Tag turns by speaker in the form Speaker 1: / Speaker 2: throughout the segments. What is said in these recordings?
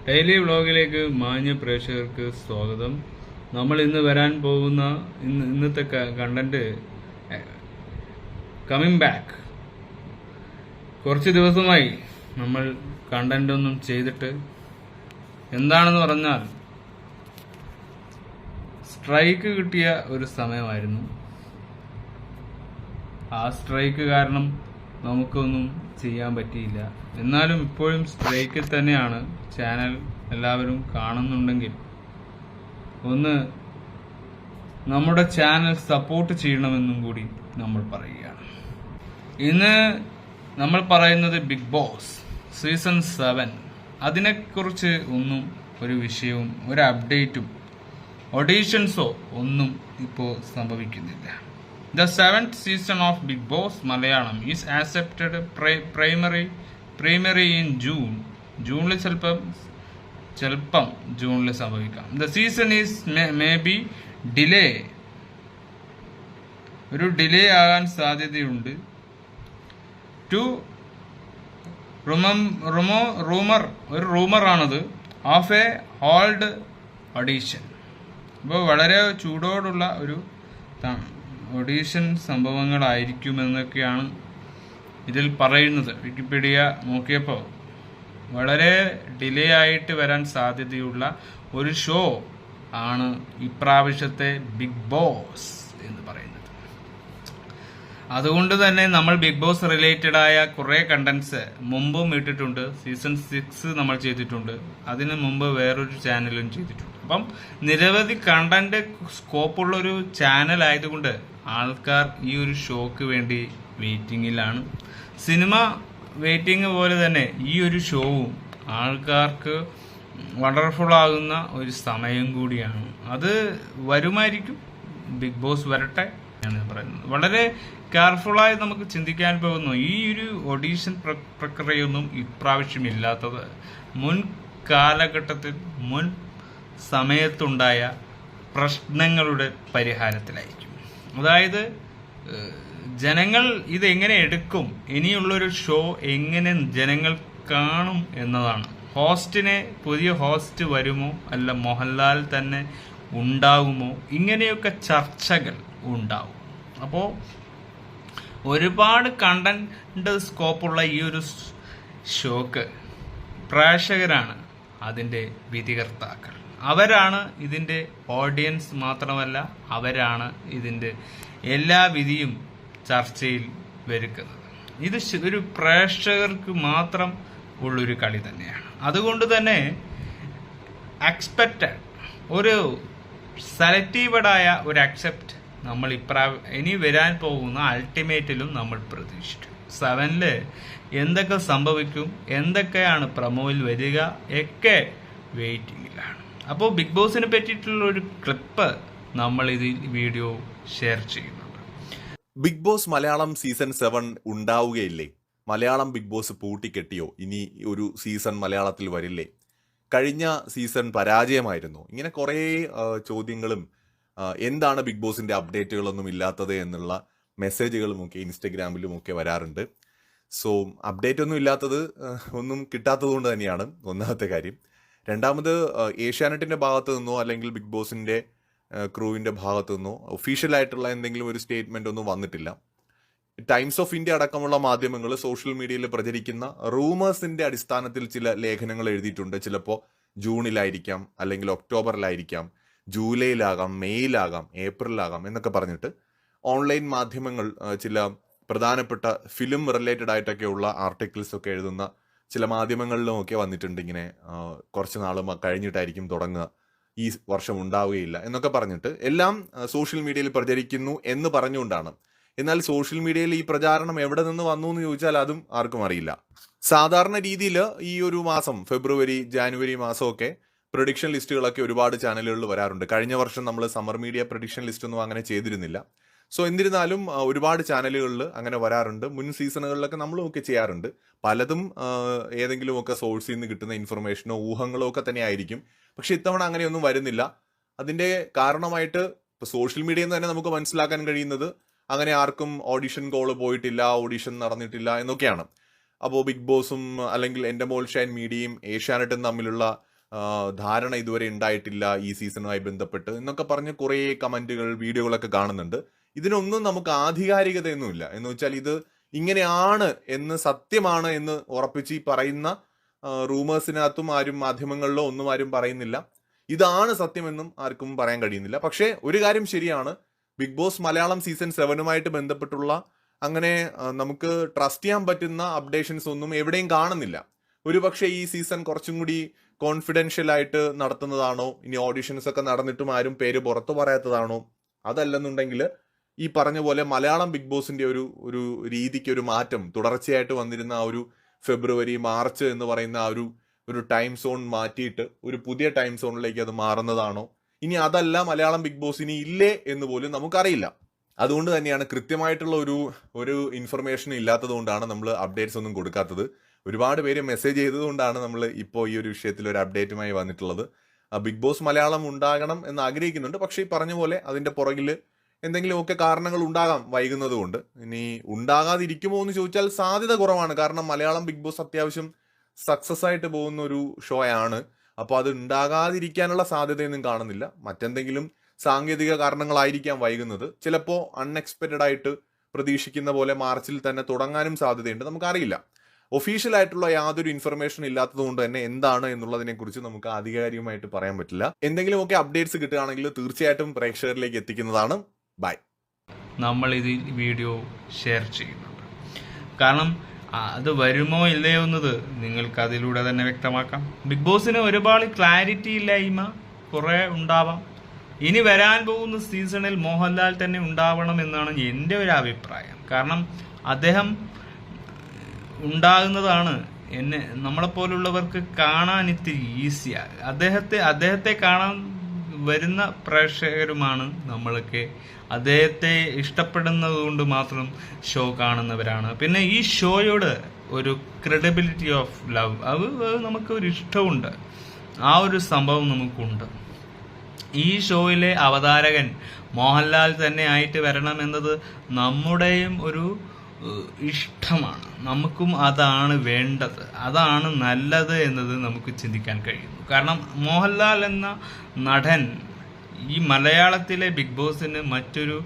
Speaker 1: Daily വ്ളോഗിലേക്ക് മാന്യ പ്രേക്ഷകർക്ക് സ്വാഗതം. നമ്മൾ ഇന്ന് വരാൻ പോകുന്ന ഇന്നത്തെ കണ്ടന്റ് കമ്മിങ് ബാക്ക്. കുറച്ച് ദിവസമായി നമ്മൾ കണ്ടന്റ് ഒന്നും ചെയ്തിട്ട്, എന്താണെന്ന് പറഞ്ഞാൽ സ്ട്രൈക്ക് കിട്ടിയ ഒരു സമയമായിരുന്നു. ആ സ്ട്രൈക്ക് കാരണം നമുക്കൊന്നും ചെയ്യാൻ പറ്റിയില്ല. എന്നാലും ഇപ്പോഴും സ്ട്രൈക്കിൽ തന്നെയാണ്. ചാനൽ എല്ലാവരും കാണുന്നുണ്ടെങ്കിൽ ഒന്ന് നമ്മുടെ ചാനൽ സപ്പോർട്ട് ചെയ്യണമെന്നും കൂടി നമ്മൾ പറയുകയാണ്. ഇന്ന് നമ്മൾ പറയുന്നത് ബിഗ് ബോസ് സീസൺ 7. അതിനെക്കുറിച്ച് ഒന്നും ഒരു വിഷയവും ഒരു അപ്ഡേറ്റും ഓഡീഷൻസോ ഒന്നും ഇപ്പോൾ സംഭവിക്കുന്നില്ല. The 7th season of Big Boss Malayalam is accepted primary in June. ജൂണിൽ ചിലപ്പം ജൂണിൽ സംഭവിക്കാം. The season is maybe delay. ഒരു ഡിലേ ആകാൻ സാധ്യതയുണ്ട്. ഒരു റൂമറാണത് ഓഫ് എ ഹോൾഡ് ഓഡീഷൻ. അപ്പോൾ വളരെ ചൂടോടുള്ള ഒരു ഓഡീഷൻ സംഭവങ്ങളായിരിക്കുമെന്നൊക്കെയാണ് ഇതിൽ പറയുന്നത്. വിക്കിപീഡിയ നോക്കിയപ്പോൾ വളരെ ഡിലേ ആയിട്ട് വരാൻ സാധ്യതയുള്ള ഒരു ഷോ ആണ് ഇപ്രാവശ്യത്തെ ബിഗ് ബോസ് എന്ന് പറയുന്നത്. അതുകൊണ്ട് തന്നെ നമ്മൾ ബിഗ് ബോസ് റിലേറ്റഡ് ആയ കുറേ കണ്ടന്റ്സ് മുമ്പും ഇട്ടിട്ടുണ്ട്. സീസൺ 6 നമ്മൾ ചെയ്തിട്ടുണ്ട്. അതിന് മുമ്പ് വേറൊരു ചാനലും ചെയ്തിട്ടുണ്ട്. അപ്പം നിരവധി കണ്ടന്റ് സ്കോപ്പുള്ളൊരു ചാനൽ ആയതുകൊണ്ട് ആൾക്കാർ ഈ ഒരു ഷോക്ക് വേണ്ടി വെയിറ്റിങ്ങിലാണ്. സിനിമ വെയിറ്റിംഗ് പോലെ തന്നെ ഈ ഒരു ഷോവും ആൾക്കാർക്ക് വണ്ടർഫുൾ ആകുന്ന ഒരു സമയം കൂടിയാണ്. അത് വരുമായിരിക്കും. ബിഗ് ബോസ് വരട്ടെ ആണ് പറയുന്നത്. വളരെ കെയർഫുള്ളായി നമുക്ക് ചിന്തിക്കാൻ പോകുന്നു. ഈ ഒരു ഓഡീഷൻ പ്രക്രിയയൊന്നും ഇപ്രാവശ്യം ഇല്ലാത്തത് മുൻ കാലഘട്ടത്തിൽ മുൻ സമയത്തുണ്ടായ പ്രശ്നങ്ങളുടെ പരിഹാരത്തിലായിരിക്കും. അതായത് ജനങ്ങൾ ഇതെങ്ങനെ എടുക്കും, ഇനിയുള്ളൊരു ഷോ എങ്ങനെ ജനങ്ങൾ കാണും എന്നതാണ്. പുതിയ ഹോസ്റ്റ് വരുമോ, അല്ല മോഹൻലാൽ തന്നെ ഉണ്ടാകുമോ, ഇങ്ങനെയൊക്കെ ചർച്ചകൾ ഉണ്ടാവും. അപ്പോൾ ഒരുപാട് കണ്ടന്റ് സ്കോപ്പുള്ള ഈ ഒരു ഷോക്ക് പ്രേക്ഷകരാണ് അതിൻ്റെ വിധികർത്താക്കൾ. അവരാണ് ഇതിൻ്റെ ഓഡിയൻസ്. മാത്രമല്ല, അവരാണ് ഇതിൻ്റെ എല്ലാ വിധിയും ചർച്ചയിൽ വരുന്നത്. ഇത് ഒരു പ്രേക്ഷകർക്ക് മാത്രം ഉള്ളൊരു കളി തന്നെയാണ്. അതുകൊണ്ട് തന്നെ എക്സ്പെക്റ്റഡ് ഒരു സെലക്റ്റീവഡായ ഒരു അക്സെപ്റ്റ് നമ്മൾ ഇനി വരാൻ പോകുന്ന അൾട്ടിമേറ്റിലും നമ്മൾ പ്രതീക്ഷിച്ചു. 7 എന്തൊക്കെ സംഭവിക്കും, എന്തൊക്കെയാണ് പ്രൊമോയിൽ വരിക ഒക്കെ വെയിറ്റിംഗിലാണ്. അപ്പോൾ ബിഗ് ബോസിനെ പറ്റിയിട്ടുള്ള ഒരു ക്ലിപ്പ് നമ്മൾ ഇതിൽ വീഡിയോ ഷെയർ ചെയ്യുന്നുണ്ട്.
Speaker 2: ബിഗ് ബോസ് മലയാളം സീസൺ 7 ഉണ്ടാവുകയില്ലേ? മലയാളം ബിഗ് ബോസ് പൂട്ടിക്കെട്ടിയോ? ഇനി ഒരു സീസൺ മലയാളത്തിൽ വരില്ലേ? കഴിഞ്ഞ സീസൺ പരാജയമായിരുന്നു. ഇങ്ങനെ കുറേ ചോദ്യങ്ങളും എന്താണ് ബിഗ് ബോസിന്റെ അപ്ഡേറ്റുകളൊന്നും ഇല്ലാത്തത് എന്നുള്ള മെസ്സേജുകളുമൊക്കെ ഇൻസ്റ്റഗ്രാമിലുമൊക്കെ വരാറുണ്ട്. സോ അപ്ഡേറ്റ് ഒന്നും ഇല്ലാത്തത് ഒന്നും കിട്ടാത്തത് കൊണ്ട് തന്നെയാണ് ഒന്നാമത്തെ കാര്യം. രണ്ടാമത്, ഏഷ്യാനെറ്റിന്റെ ഭാഗത്തു നിന്നോ അല്ലെങ്കിൽ ബിഗ് ബോസിന്റെ ക്രൂവിന്റെ ഭാഗത്തു നിന്നോ ഒഫീഷ്യലായിട്ടുള്ള എന്തെങ്കിലും ഒരു സ്റ്റേറ്റ്മെന്റ് ഒന്നും വന്നിട്ടില്ല. ടൈംസ് ഓഫ് ഇന്ത്യ അടക്കമുള്ള മാധ്യമങ്ങൾ സോഷ്യൽ മീഡിയയിൽ പ്രചരിക്കുന്ന റൂമേഴ്സിന്റെ അടിസ്ഥാനത്തിൽ ചില ലേഖനങ്ങൾ എഴുതിയിട്ടുണ്ട്. ചിലപ്പോൾ ജൂണിലായിരിക്കാം, അല്ലെങ്കിൽ ഒക്ടോബറിലായിരിക്കാം, ജൂലൈയിലാകാം, മെയ്യിലാകാം, ഏപ്രിലാകാം എന്നൊക്കെ പറഞ്ഞിട്ട് ഓൺലൈൻ മാധ്യമങ്ങൾ ചില പ്രധാനപ്പെട്ട ഫിലിം റിലേറ്റഡ് ആയിട്ടൊക്കെയുള്ള ആർട്ടിക്കിൾസ് ഒക്കെ എഴുതുന്ന ചില മാധ്യമങ്ങളിലുമൊക്കെ വന്നിട്ടുണ്ട്. ഇങ്ങനെ കുറച്ച് നാൾ കഴിഞ്ഞിട്ടായിരിക്കും തുടങ്ങുക, ഈ വർഷം ഉണ്ടാവുകയില്ല എന്നൊക്കെ പറഞ്ഞിട്ട് എല്ലാം സോഷ്യൽ മീഡിയയിൽ പ്രചരിക്കുന്നു എന്ന് പറഞ്ഞുകൊണ്ടാണ്. എന്നാൽ സോഷ്യൽ മീഡിയയിൽ ഈ പ്രചാരണം എവിടെ നിന്ന് വന്നു എന്ന് ചോദിച്ചാൽ അതും ആർക്കും അറിയില്ല. സാധാരണ രീതിയിൽ ഈ ഒരു മാസം ഫെബ്രുവരി, ജാനുവരി മാസമൊക്കെ പ്രൊഡിക്ഷൻ ലിസ്റ്റുകളൊക്കെ ഒരുപാട് ചാനലുകളിൽ വരാറുണ്ട്. കഴിഞ്ഞ വർഷം നമ്മൾ സമ്മർ മീഡിയ പ്രൊഡിക്ഷൻ ലിസ്റ്റ് ഒന്നും അങ്ങനെ ചെയ്തിരുന്നില്ല. സോ എന്നിരുന്നാലും ഒരുപാട് ചാനലുകളിൽ അങ്ങനെ വരാറുണ്ട്. മുൻ സീസണുകളിലൊക്കെ നമ്മളും ഒക്കെ ചെയ്യാറുണ്ട്. പലതും ഏതെങ്കിലുമൊക്കെ സോഴ്സിൽ നിന്ന് കിട്ടുന്ന ഇൻഫർമേഷനോ ഊഹങ്ങളോ ഒക്കെ തന്നെ ആയിരിക്കും. പക്ഷെ ഇത്തവണ അങ്ങനെയൊന്നും വരുന്നില്ല. അതിന്റെ കാരണമായിട്ട് ഇപ്പോൾ സോഷ്യൽ മീഡിയയിൽ നിന്ന് തന്നെ നമുക്ക് മനസ്സിലാക്കാൻ കഴിയുന്നത് അങ്ങനെ ആർക്കും ഓഡിഷൻ കോള് പോയിട്ടില്ല, ഓഡിഷൻ നടന്നിട്ടില്ല എന്നൊക്കെയാണ്. അപ്പോൾ ബിഗ് ബോസും അല്ലെങ്കിൽ എൻ്റെ മോൾ ഷൈൻ മീഡിയയും ഏഷ്യാനെറ്റും തമ്മിലുള്ള ധാരണ ഇതുവരെ ഉണ്ടായിട്ടില്ല ഈ സീസണുമായി ബന്ധപ്പെട്ട് എന്നൊക്കെ പറഞ്ഞ് കുറേ കമന്റുകൾ വീഡിയോകളൊക്കെ കാണുന്നുണ്ട്. ഇതിനൊന്നും നമുക്ക് ആധികാരികതയൊന്നുമില്ല. എന്ന് വെച്ചാൽ ഇത് ഇങ്ങനെയാണ് എന്ന് സത്യമാണ് എന്ന് ഉറപ്പിച്ച് ഈ പറയുന്ന റൂമേഴ്സിനകത്തും ആരും മാധ്യമങ്ങളിലോ ഒന്നും ആരും പറയുന്നില്ല. ഇതാണ് സത്യമെന്നും ആർക്കും പറയാൻ കഴിയുന്നില്ല. പക്ഷേ ഒരു കാര്യം ശരിയാണ്, ബിഗ് ബോസ് മലയാളം സീസൺ 7 ബന്ധപ്പെട്ടുള്ള അങ്ങനെ നമുക്ക് ട്രസ്റ്റ് ചെയ്യാൻ പറ്റുന്ന അപ്ഡേഷൻസ് ഒന്നും എവിടെയും കാണുന്നില്ല. ഒരുപക്ഷെ ഈ സീസൺ കുറച്ചും കൂടി കോൺഫിഡൻഷ്യൽ ആയിട്ട് നടത്തുന്നതാണോ, ഇനി ഓഡിഷൻസ് ഒക്കെ നടന്നിട്ടും ആരും പേര് പുറത്തു പറയാത്തതാണോ, അതല്ലെന്നുണ്ടെങ്കിൽ ഈ പറഞ്ഞ പോലെ മലയാളം ബിഗ് ബോസിന്റെ ഒരു രീതിക്ക് ഒരു മാറ്റം തുടർച്ചയായിട്ട് വന്നിരുന്ന ആ ഒരു ഫെബ്രുവരി മാർച്ച് എന്ന് പറയുന്ന ആ ഒരു ടൈം സോൺ മാറ്റിയിട്ട് ഒരു പുതിയ ടൈം സോണിലേക്ക് അത് മാറുന്നതാണോ, ഇനി അതല്ല മലയാളം ബിഗ് ബോസ് ഇനി ഇല്ലേ എന്ന് പോലും നമുക്കറിയില്ല. അതുകൊണ്ട് തന്നെയാണ് കൃത്യമായിട്ടുള്ള ഒരു ഇൻഫർമേഷൻ ഇല്ലാത്തത് കൊണ്ടാണ് നമ്മൾ അപ്ഡേറ്റ്സ് ഒന്നും കൊടുക്കാത്തത്. ഒരുപാട് പേര് മെസ്സേജ് ചെയ്തതുകൊണ്ടാണ് നമ്മൾ ഇപ്പോൾ ഈ ഒരു വിഷയത്തിൽ ഒരു അപ്ഡേറ്റുമായി വന്നിട്ടുള്ളത്. ബിഗ് ബോസ് മലയാളം ഉണ്ടാകണം എന്ന് ആഗ്രഹിക്കുന്നുണ്ട്. പക്ഷേ ഈ പറഞ്ഞ പോലെ അതിന്റെ പുറകിൽ എന്തെങ്കിലുമൊക്കെ കാരണങ്ങൾ ഉണ്ടാകാം വൈകുന്നത് കൊണ്ട്. ഇനി ഉണ്ടാകാതിരിക്കുമോ എന്ന് ചോദിച്ചാൽ സാധ്യത കുറവാണ്. കാരണം മലയാളം ബിഗ് ബോസ് അത്യാവശ്യം സക്സസ് ആയിട്ട് പോകുന്ന ഒരു ഷോ ആണ്. അപ്പോൾ അത് ഉണ്ടാകാതിരിക്കാനുള്ള സാധ്യതയൊന്നും കാണുന്നില്ല. മറ്റെന്തെങ്കിലും സാങ്കേതിക കാരണങ്ങളായിരിക്കാം വൈകുന്നത്. ചിലപ്പോൾ അൺഎക്സ്പെക്റ്റഡ് ആയിട്ട് പ്രതീക്ഷിക്കുന്ന പോലെ മാർച്ചിൽ തന്നെ തുടങ്ങാനും സാധ്യതയുണ്ട്, നമുക്കറിയില്ല. ഒഫീഷ്യൽ ആയിട്ടുള്ള യാതൊരു ഇൻഫർമേഷൻ ഇല്ലാത്തത് കൊണ്ട് തന്നെ എന്താണ് എന്നുള്ളതിനെ കുറിച്ച് നമുക്ക് ആധികാരികമായിട്ട് പറയാൻ പറ്റില്ല. എന്തെങ്കിലുമൊക്കെ അപ്ഡേറ്റ്സ് കിട്ടുകയാണെങ്കിൽ തീർച്ചയായിട്ടും പ്രേക്ഷകരിലേക്ക് എത്തിക്കുന്നതാണ്. ബൈ.
Speaker 1: നമ്മൾ ഇത് വീഡിയോ ഷെയർ ചെയ്യുന്നുണ്ട്. കാരണം അത് വരുമോ ഇല്ലയോ എന്നത് നിങ്ങൾക്ക് അതിലൂടെ തന്നെ വ്യക്തമാക്കാം. ബിഗ് ബോസിന് ഒരുപാട് ക്ലാരിറ്റി ഇല്ലായ്മ കുറെ ഉണ്ടാവാം. ഇനി വരാൻ പോകുന്ന സീസണിൽ മോഹൻലാൽ തന്നെ ഉണ്ടാവണം എന്നാണ് എൻ്റെ ഒരു അഭിപ്രായം. കാരണം അദ്ദേഹം ഉണ്ടാകുന്നതാണ് നമ്മളെപ്പോലുള്ളവർക്ക് കാണാൻ ഇത്തിരി ഈസിയാണ്. അദ്ദേഹത്തെ കാണാൻ വരുന്ന പ്രേക്ഷകരുമാണ് നമ്മളൊക്കെ. അദ്ദേഹത്തെ ഇഷ്ടപ്പെടുന്നത് കൊണ്ട് മാത്രം ഷോ കാണുന്നവരാണ്. പിന്നെ ഈ ഷോയോട് ഒരു ക്രെഡിബിലിറ്റി ഓഫ് ലവ്, അത് നമുക്ക് ഒരു ഇഷ്ടമുണ്ട്. ആ ഒരു സംഭവം നമുക്കുണ്ട്. ഈ ഷോയിലെ അവതാരകൻ മോഹൻലാൽ തന്നെ ആയിട്ട് വരണമെന്നത് നമ്മുടെയും ഒരു ഇഷ്ടമാണ്. നമുക്കും അതാണ് വേണ്ടത്, അതാണ് നല്ലത് എന്നത് നമുക്ക് ചിന്തിക്കാൻ കഴിയുന്നു. കാരണം മോഹൻലാൽ എന്ന നടൻ ഈ മലയാളത്തിലെ ബിഗ് ബോസിന് മറ്റൊരു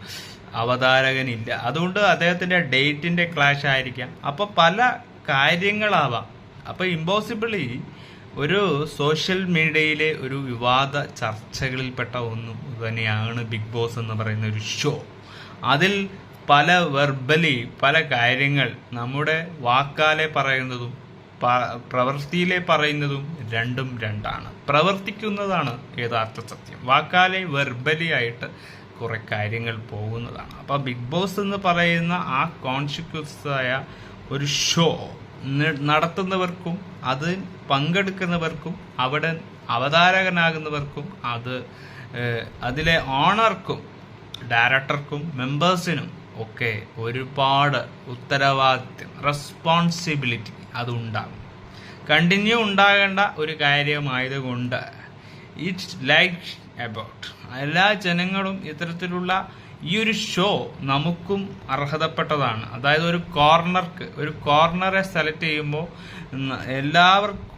Speaker 1: അവതാരകനില്ല. അതുകൊണ്ട് അദ്ദേഹത്തിന്റെ ഡേറ്റിന്റെ ക്ലാഷ് ആയിരിക്കാം. അപ്പൊ പല കാര്യങ്ങളാവാം. അപ്പൊ ഇമ്പോസിബിളി ഒരു സോഷ്യൽ മീഡിയയിലെ ഒരു വിവാദ ചർച്ചകളിൽപ്പെട്ട ഒന്നും തന്നെയാണ് ബിഗ് ബോസ് എന്ന് പറയുന്ന ഒരു ഷോ. അതിൽ പല വെർബലി പല കാര്യങ്ങൾ നമ്മുടെ വാക്കാലെ പറയുന്നതും പ്രവൃത്തിയിലെ പറയുന്നതും രണ്ടും രണ്ടാണ്. പ്രവർത്തിക്കുന്നതാണ് യഥാർത്ഥ സത്യം. വാക്കാലെ വെർബലി ആയിട്ട് കുറെ കാര്യങ്ങൾ പോകുന്നതാണ്. അപ്പൊ ബിഗ് ബോസ് എന്ന് പറയുന്ന ആ കോൺഷ്യസ് ആയ ഒരു ഷോ നടത്തുന്നവർക്കും അത് പങ്കെടുക്കുന്നവർക്കും അവിടെ അവതാരകനാകുന്നവർക്കും അതിലെ ഓണർക്കും ഡയറക്ടർക്കും മെമ്പേഴ്സിനും ഒക്കെ ഒരുപാട് ഉത്തരവാദിത്വം, റെസ്പോൺസിബിലിറ്റി അതുണ്ടാകും. കണ്ടിന്യൂ ഉണ്ടാകേണ്ട ഒരു കാര്യമായതുകൊണ്ട് ഇറ്റ്സ് ലൈക്ക് അബൌട്ട് എല്ലാ ജനങ്ങളും ഇത്തരത്തിലുള്ള ഈ ഒരു ഷോ നമുക്കും അർഹതപ്പെട്ടതാണ്. അതായത് ഒരു കോർണറെ സെലക്ട് ചെയ്യുമ്പോൾ എല്ലാവർക്കും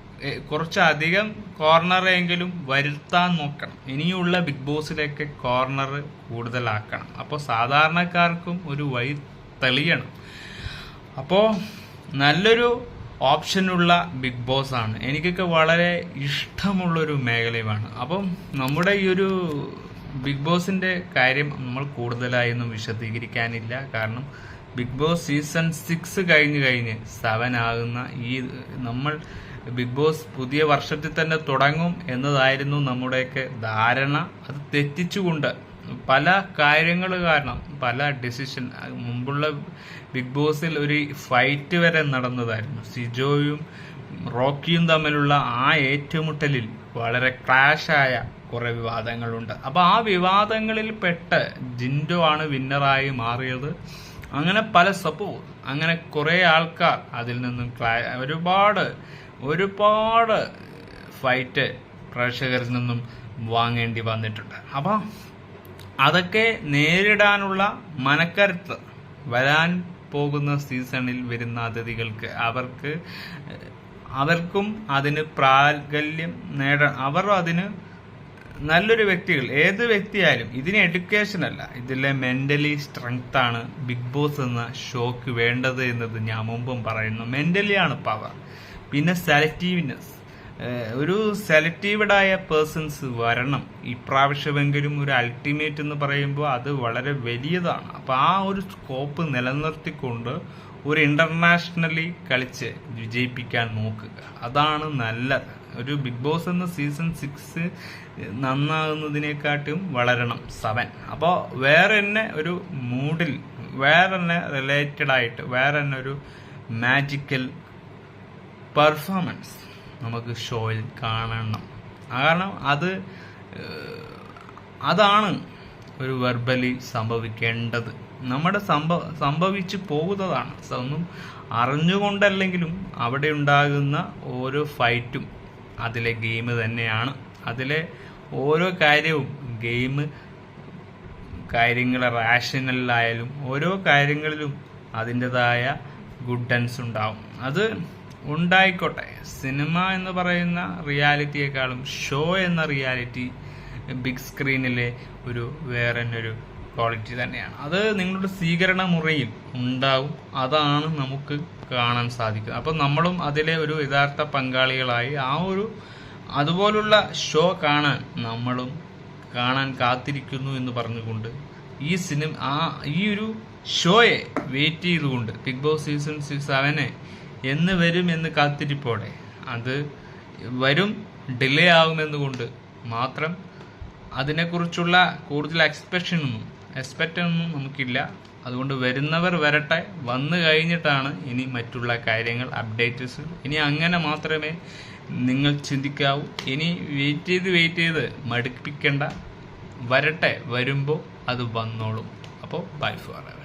Speaker 1: കുറച്ചധികം കോർണറെങ്കിലും വരുത്താൻ നോക്കണം. ഇനിയുള്ള ബിഗ് ബോസിലേക്ക് കോർണർ കൂടുതലാക്കണം. അപ്പോൾ സാധാരണക്കാർക്കും ഒരു വഴി തെളിയണം. അപ്പോൾ നല്ലൊരു ഓപ്ഷനുള്ള ബിഗ് ബോസ് ആണ്. എനിക്കൊക്കെ വളരെ ഇഷ്ടമുള്ളൊരു മേഖലയുമാണ്. അപ്പം നമ്മുടെ ഈ ഒരു ബിഗ് ബോസിന്റെ കാര്യം നമ്മൾ കൂടുതലായൊന്നും വിശദീകരിക്കാനില്ല. കാരണം ബിഗ് ബോസ് സീസൺ 6 കഴിഞ്ഞ് 7 ആകുന്ന ഈ നമ്മൾ ബിഗ് ബോസ് പുതിയ വർഷത്തിൽ തന്നെ തുടങ്ങും എന്നതായിരുന്നു നമ്മുടെയൊക്കെ ധാരണ. അത് തെറ്റിച്ചുകൊണ്ട് പല കാര്യങ്ങൾ കാരണം പല ഡിസിഷൻ, മുമ്പുള്ള ബിഗ് ബോസിൽ ഒരു ഫൈറ്റ് വരെ നടന്നതായിരുന്നു. സിജോയും റോക്കിയും തമ്മിലുള്ള ആ ഏറ്റുമുട്ടലിൽ വളരെ ക്ലാഷായ കുറെ വിവാദങ്ങളുണ്ട്. അപ്പൊ ആ വിവാദങ്ങളിൽ പെട്ട് ജിൻഡോ ആണ് വിന്നറായി മാറിയത്. അങ്ങനെ പല അങ്ങനെ കുറെ ആൾക്കാർ അതിൽ നിന്നും ഒരുപാട് ഫൈറ്റ് പ്രേക്ഷകരിൽ നിന്നും വാങ്ങേണ്ടി വന്നിട്ടുണ്ട്. അപ്പൊ അതൊക്കെ നേരിടാനുള്ള മനക്കരുത്ത് വരാൻ പോകുന്ന സീസണിൽ വരുന്ന അതിഥികൾക്ക് അവർക്ക് അവർക്കും അതിന് പ്രാഗല്യം അവർ അതിന് നല്ലൊരു വ്യക്തികൾ, ഏത് വ്യക്തിയായാലും ഇതിന് എഡ്യൂക്കേഷൻ അല്ല, ഇതിലെ മെന്റലി സ്ട്രെങ്ത് ആണ് ബിഗ് ബോസ് എന്ന ഷോക്ക് വേണ്ടത് എന്നത് ഞാൻ മുമ്പും പറയുന്നു. മെന്റലി ആണ് പവർ. പിന്നെ സെലക്റ്റീവ്നെസ്, ഒരു സെലക്റ്റീവ്ഡായ പേഴ്സൺസ് വരണം ഇപ്രാവശ്യമെങ്കിലും. ഒരു അൾട്ടിമേറ്റ് എന്ന് പറയുമ്പോൾ അത് വളരെ വലിയതാണ്. അപ്പോൾ ആ ഒരു സ്കോപ്പ് നിലനിർത്തിക്കൊണ്ട് ഒരു ഇന്റർനാഷണലി കളിച്ച് വിജയിപ്പിക്കാൻ നോക്കുക, അതാണ് നല്ലത്. ഒരു ബിഗ് ബോസ് എന്ന സീസൺ 6 നന്നാകുന്നതിനെക്കാട്ടും വളരണം 7. അപ്പോൾ വേറെ തന്നെ ഒരു മൂഡിൽ, വേറെ തന്നെ റിലേറ്റഡ് ആയിട്ട്, വേറെ തന്നെ ഒരു മാജിക്കൽ പെർഫോമൻസ് നമുക്ക് ഷോയിൽ കാണണം. കാരണം അതാണ് ഒരു വെർബലി സംഭവിക്കേണ്ടത്. നമ്മുടെ സംഭവിച്ചു പോകുന്നതാണ്. ഒന്നും അറിഞ്ഞുകൊണ്ടല്ലെങ്കിലും അവിടെ ഉണ്ടാകുന്ന ഓരോ ഫൈറ്റും അതിലെ ഗെയിം തന്നെയാണ്. അതിലെ ഓരോ കാര്യവും കാര്യങ്ങൾ റാഷണലായാലും ഓരോ കാര്യങ്ങളിലും അതിൻ്റെതായ ഗുഡൻസ് ഉണ്ടാവും. അത് ഉണ്ടായിക്കോട്ടെ. സിനിമ എന്ന് പറയുന്ന റിയാലിറ്റിയെക്കാളും ഷോ എന്ന റിയാലിറ്റി ബിഗ് സ്ക്രീനിലെ ഒരു വേറെ ഒരു ക്വാളിറ്റി തന്നെയാണ്. അത് നിങ്ങളുടെ സ്വീകരണ മുറിയിൽ ഉണ്ടാവും. അതാണ് നമുക്ക് കാണാൻ സാധിക്കുന്നത്. അപ്പം നമ്മളും അതിലെ ഒരു യഥാർത്ഥ പങ്കാളികളായി അതുപോലുള്ള ഷോ നമ്മളും കാണാൻ കാത്തിരിക്കുന്നു എന്ന് പറഞ്ഞുകൊണ്ട് ഈ ഒരു ഷോയെ വെയിറ്റ് ചെയ്തുകൊണ്ട് ബിഗ് ബോസ് സീസൺ 7 എന്ന് വരും എന്ന് കാത്തിരിപ്പോടെ, അത് വരും, ഡിലേ ആകുമെന്നുകൊണ്ട് മാത്രം അതിനെക്കുറിച്ചുള്ള കൂടുതൽ എക്സ്പെക്റ്റ് ഒന്നും നമുക്കില്ല. അതുകൊണ്ട് വരുന്നവർ വരട്ടെ. വന്നു കഴിഞ്ഞിട്ടാണ് ഇനി മറ്റുള്ള കാര്യങ്ങൾ, അപ്ഡേറ്റ്സ്. ഇനി അങ്ങനെ മാത്രമേ നിങ്ങൾ ചിന്തിക്കാവൂ. ഇനി വെയിറ്റ് ചെയ്ത് മടുപ്പിക്കേണ്ട. വരട്ടെ, വരുമ്പോൾ അത് വന്നോളും. അപ്പോൾ ബൈ ഫോർ എവർ.